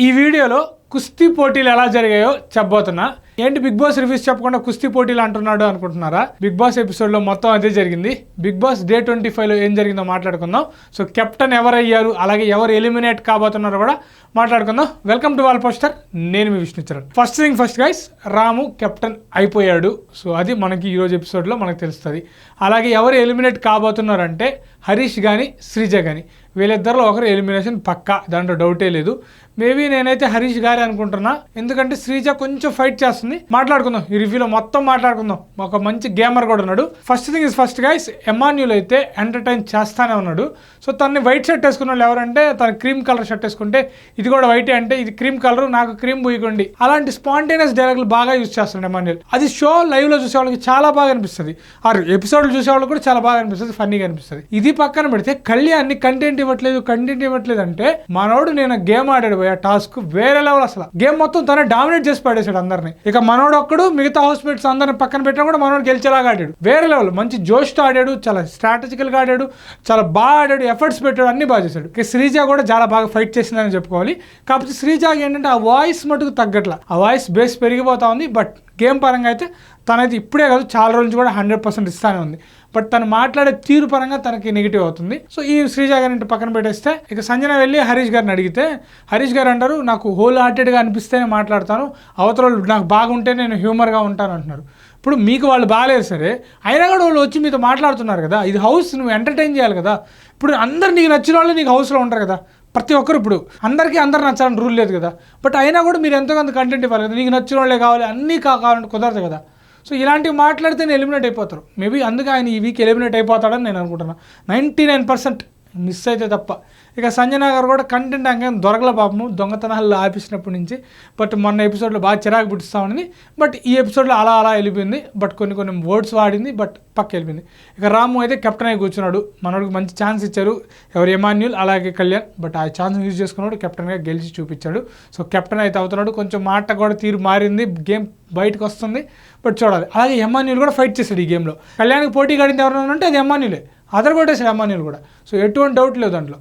ఈ వీడియోలో కుస్తీ పోటీలు ఎలా జరిగాయో చెప్పబోతున్నా. ఏంటి బిగ్ బాస్ రివ్యూస్ చెప్పకుండా కుస్తీ పోటీలు అంటున్నాడు అనుకుంటున్నారా? బిగ్ బాస్ ఎపిసోడ్లో మొత్తం అదే జరిగింది. బిగ్ బాస్ డే 25లో ఏం జరిగిందో మాట్లాడుకుందాం. సో కెప్టెన్ ఎవరయ్యారు, అలాగే ఎవరు ఎలిమినేట్ కాబోతున్నారో కూడా మాట్లాడుకుందాం. వెల్కమ్ టు వాల్ పోస్టర్, నేను మీ Vishnucharan. First thing first guys, Ramu captain అయిపోయాడు. సో అది మనకి ఈరోజు ఎపిసోడ్లో మనకు తెలుస్తుంది. అలాగే ఎవరు ఎలిమినేట్ కాబోతున్నారంటే హరీష్ కానీ శ్రీజ కానీ, వీళ్ళిద్దరిలో ఒకరు ఎలిమినేషన్ పక్కా, దాంట్లో డౌటే లేదు. మేబీ నేనైతే హరీష్ గారే అనుకుంటున్నా, ఎందుకంటే శ్రీజ కొంచెం ఫైట్ చేస్తుంది. మాట్లాడుకుందాం, ఈ రివ్యూలో మొత్తం మాట్లాడుకుందాం. ఒక మంచి గేమర్ కూడా ఉన్నాడు. First thing is first guys, Emmanuel అయితే ఎంటర్టైన్ చేస్తానే ఉన్నాడు. సో తనని వైట్ షర్ట్ వేసుకున్న వాళ్ళు ఎవరంటే, తన క్రీమ్ కలర్ షర్ట్ వేసుకుంటే ఇది కూడా వైటే అంటే ఇది క్రీమ్ కలర్, నాకు క్రీమ్ పూయకండి, అలాంటి స్పాంటేనియస్ డైలాగులు బాగా యూజ్ చేస్తున్నాడు ఎమాన్యుల్. అది షో లైవ్ లో చూసే వాళ్ళకి చాలా బాగా అనిపిస్తుంది, ఆ ఎపిసోడ్లు చూసే వాళ్ళకి కూడా చాలా బాగా అనిపిస్తుంది, ఫన్నీగా అనిపిస్తుంది. ఇది పక్కన పెడితే కళ్యాణ్ కంటెంట్ ఇవ్వట్లేదు అంటే, మనోడు నేను గేమ్ ఆడాడు ఆ టాస్క్ వేరే లెవెల్. అసలు గేమ్ మొత్తం తనే డామినేట్ చేసి పడేసాడు అందరిని. ఇక మనోడు ఒక్కడు మిగతా హౌస్ మేట్స్ అందరిని పక్కన పెట్టినా కూడా మనోడు గెలిచేలాగా ఆడాడు, వేరే లెవెల్. మంచి జోష్తో ఆడాడు, చాలా స్ట్రాటజికల్ గా ఆడాడు, చాలా బాగా ఆడాడు, ఎఫర్ట్స్ పెట్టాడు, అన్ని బాగా చేశాడు. ఇక శ్రీజ కూడా చాలా బాగా ఫైట్ చేసిందని చెప్పుకోవాలి. కాకపోతే శ్రీజాకి ఏంటంటే ఆ వాయిస్ మటుకు తగ్గట్లా, ఆ వాయిస్ బేస్ పెరిగిపోతా ఉంది. బట్ గేమ్ పరంగా అయితే తనైతే ఇప్పుడే కాదు చాలా రోజు కూడా 100% ఇస్తానే ఉంది. బట్ తను మాట్లాడే తీరు పరంగా తనకి నెగిటివ్ అవుతుంది. సో ఈ శ్రీజ గారిని పక్కన పెట్టేస్తే, ఇక సంజన వెళ్ళి హరీష్ గారిని అడిగితే హరీష్ గారు అంటారు, నాకు హోల్ హార్టెడ్గా అనిపిస్తేనే మాట్లాడతాను, అవతల నాకు బాగుంటే నేను హ్యూమర్గా ఉంటాను అంటున్నారు. ఇప్పుడు మీకు వాళ్ళు బాగాలేదు సరే, అయినా కూడా వాళ్ళు వచ్చి మీతో మాట్లాడుతున్నారు కదా, ఇది హౌస్, నువ్వు ఎంటర్టైన్ చేయాలి కదా. ఇప్పుడు అందరు నీకు నచ్చిన వాళ్ళు నీకు హౌస్లో ఉంటారు కదా, ప్రతి ఒక్కరు. ఇప్పుడు అందరికీ అందరు నచ్చాలని రూల్ లేదు కదా. బట్ అయినా కూడా మీరు ఎంతో కొంత కంటెంట్ ఇవ్వాలి కదా, నీకు నచ్చిన వాళ్ళే కావాలి, అన్నీ కావాలంటే కుదరదు కదా. సో ఇలాంటివి మాట్లాడితే నేను ఎలిమినేట్ అయిపోతారు. మేబీ అందుకే ఆయన ఈ వీక్ ఎలిమినేట్ అయిపోతాడని నేను అనుకుంటున్నాను. 99% మిస్ అయితే తప్ప. ఇక సంజన గారు కూడా కంటెంట్ అంకేం దొరకల పాపము, దొంగతనాలు ఆపించినప్పటి నుంచి. బట్ మొన్న ఎపిసోడ్లో బాగా చిరాకు పుట్టిస్తూ ఉండింది. బట్ ఈ ఎపిసోడ్లో అలా వెళ్ళిపోయింది. బట్ కొన్ని వర్డ్స్ వాడింది, బట్ పక్క వెళ్ళిపోయింది. ఇక రాము అయితే కెప్టెన్ అయి కూర్చున్నాడు. మనోడికి మంచి ఛాన్స్ ఇచ్చారు, ఎవరు ఎమాన్యుల్ అలాగే కళ్యాణ్. బట్ ఆ ఛాన్స్ యూజ్ చేసుకున్నాడు, కెప్టెన్గా గెలిచి చూపించాడు. సో కెప్టెన్ అయితే అవుతున్నాడు. కొంచెం మాట కూడా తీరు మారింది, గేమ్ బయటకు వస్తుంది. బట్ చూడాలి. అలాగే ఎమాన్యుల్ కూడా ఫైట్ చేశాడు ఈ గేమ్లో. కళ్యాణ్కి పోటీ కడింది ఎవరైనా అంటే అది ఎమాన్యులే, అదర్ కొట్టేసాడు ఎమాన్యుల్ కూడా. సో ఎటువంటి డౌట్ లేదు దాంట్లో.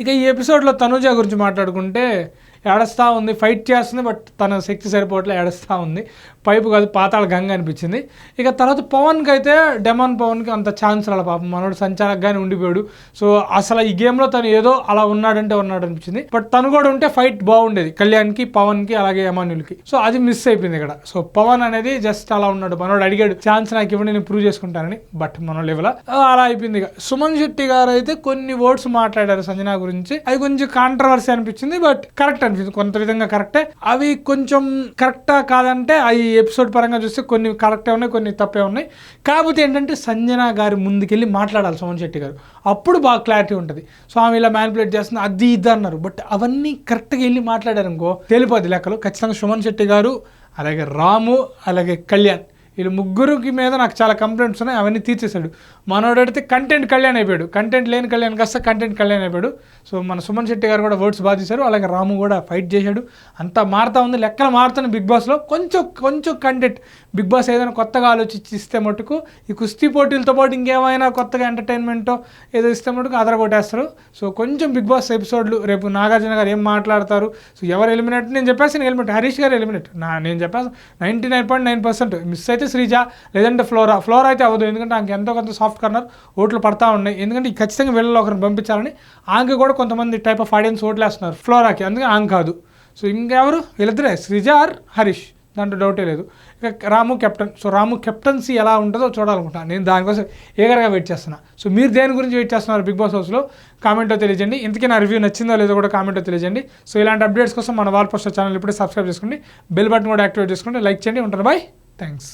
ఇక ఈ ఎపిసోడ్లో తనుజ గురించి మాట్లాడుకుంటే, ఏడుస్తూ ఉంది, ఫైట్ చేస్తుంది, బట్ తన శక్తి సరిపోవట్లే, ఏడుస్తూ ఉంది. పైపు కాదు పాతాళ గంగ అనిపించింది. ఇక తర్వాత పవన్కి అయితే డెమాన్ పవన్కి అంత ఛాన్స్ రాల పాపం, మనోడు సంచాలకుగానే ఉండిపోయాడు. సో అసలు ఈ గేమ్లో తను ఏదో అలా ఉన్నాడు అనిపించింది. బట్ తను కూడా ఉంటే ఫైట్ బాగుండేది కళ్యాణ్కి, పవన్కి, అలాగే ఎమాన్యుల్కి. సో అది మిస్ అయిపోయింది ఇక్కడ. సో పవన్ అనేది జస్ట్ అలా ఉన్నాడు, మనోడు అడిగాడు ఛాన్స్ నాకు ఇవ్వండి నేను ప్రూవ్ చేసుకుంటానని, బట్ మనోడు ఇవ్వాల, అలా అయిపోయింది. ఇక సుమన్ శెట్టి గారు అయితే కొన్ని వర్డ్స్ మాట్లాడారు సంజన గురించి, అది కొంచెం కాంట్రవర్సీ అనిపించింది. బట్ కరెక్ట్ అనిపించింది, కొంత విధంగా కరెక్టే. అవి కొంచెం కరెక్టా కాదంటే అవి ఎపిసోడ్ పరంగా చూస్తే కొన్ని కరెక్టే ఉన్నాయి, కొన్ని తప్పే ఉన్నాయి. కాకపోతే ఏంటంటే సంజన గారి ముందుకెళ్ళి మాట్లాడాలి సుమన్ శెట్టి గారు, అప్పుడు బాగా క్లారిటీ ఉంటుంది. సో ఆమె ఇలా మ్యానిపులేట్ చేస్తుంది, అది ఇది అన్నారు. బట్ అవన్నీ కరెక్ట్గా వెళ్ళి మాట్లాడారు అనుకో తెలిపోద్ది లెక్కలు. ఖచ్చితంగా సుమన్ శెట్టి గారు, అలాగే రాము, అలాగే కళ్యాణ్, వీళ్ళు ముగ్గురికి మీద నాకు చాలా కంప్లైంట్స్ ఉన్నాయి, అవన్నీ తీర్చేశాడు. మనోడైతే కంటెంట్ కళ్యాణ్ అయిపోయాడు, కంటెంట్ లేని కళ్యాణ్ కాస్త కంటెంట్ కళ్యాణ్ అయిపోయాడు. సో మన సుమన్ శెట్టి గారు కూడా వర్డ్స్ బాగా చేశారు, అలాగే రాము కూడా ఫైట్ చేశాడు. అంతా మారుతూ ఉంది, లెక్కలు మారుతున్నాయి బిగ్ బాస్లో. కొంచెం కంటెంట్ బిగ్ బాస్ ఏదైనా కొత్తగా ఆలోచించి ఇస్తే మటుకు, ఈ కుస్తీ పోటీలతో పాటు ఇంకేమైనా కొత్తగా ఎంటర్టైన్మెంటో ఏదో ఇస్తే మటుకు అదరగొట్టేస్తారు. సో కొంచెం బిగ్ బాస్ ఎపిసోడ్లు రేపు నాగార్జున గారు ఏం మాట్లాడతారు, సో ఎవరు ఎలిమినేట్, నేను చెప్పేసి ఎలిమినేట్ హరీష్ గారు ఎలిమినేట్, నేను చెప్పేసి 99.9% మిస్ అయితే శ్రీజ, లేదంటే ఫ్లోరా అయితే అవ్వదు. ఎందుకంటే ఆమెకి ఎంతో కొంత సాఫ్ట్ కార్నర్ ఓట్లు పడతా ఉన్నాయి. ఎందుకంటే ఖచ్చితంగా వీళ్ళలో ఒకరిని పంపించాలని ఆమెకి కూడా కొంతమంది టైప్ ఆఫ్ ఆడియన్స్ ఓట్లు వేస్తున్నారు ఫ్లోరాకి, అందుకే ఆమె కాదు. సో ఇంకెవరు, వీళ్ళిద్దరే, శ్రీజ ఆర్ హరీష్, దాంట్లో డౌటే లేదు. ఇక రాము కెప్టెన్. సో రాము కెప్టెన్సీ ఎలా ఉంటుందో చూడాలనుకుంటున్నాను, నేను దానికోసం ఏగరగా వెయిట్ చేస్తున్నా. సో మీరు దేని గురించి వెయిట్ చేస్తున్నారు బిగ్ బాస్ హౌస్లో కామెంట్లో తెలియజేయండి. ఇంతకీ నా రివ్యూ నచ్చిందో లేదో కూడా కామెంట్లో తెలియజేయండి. సో ఇలాంటి అప్డేట్స్ కోసం మన వాల్ పోస్టర్ ఛానల్ ఇప్పుడే సబ్స్క్రైబ్ చేసుకోండి, బెల్ బటన్ కూడా యాక్టివేట్ చేసుకోండి, లైక్ చేయండి. ఉంటాను, బాయ్, థ్యాంక్స్.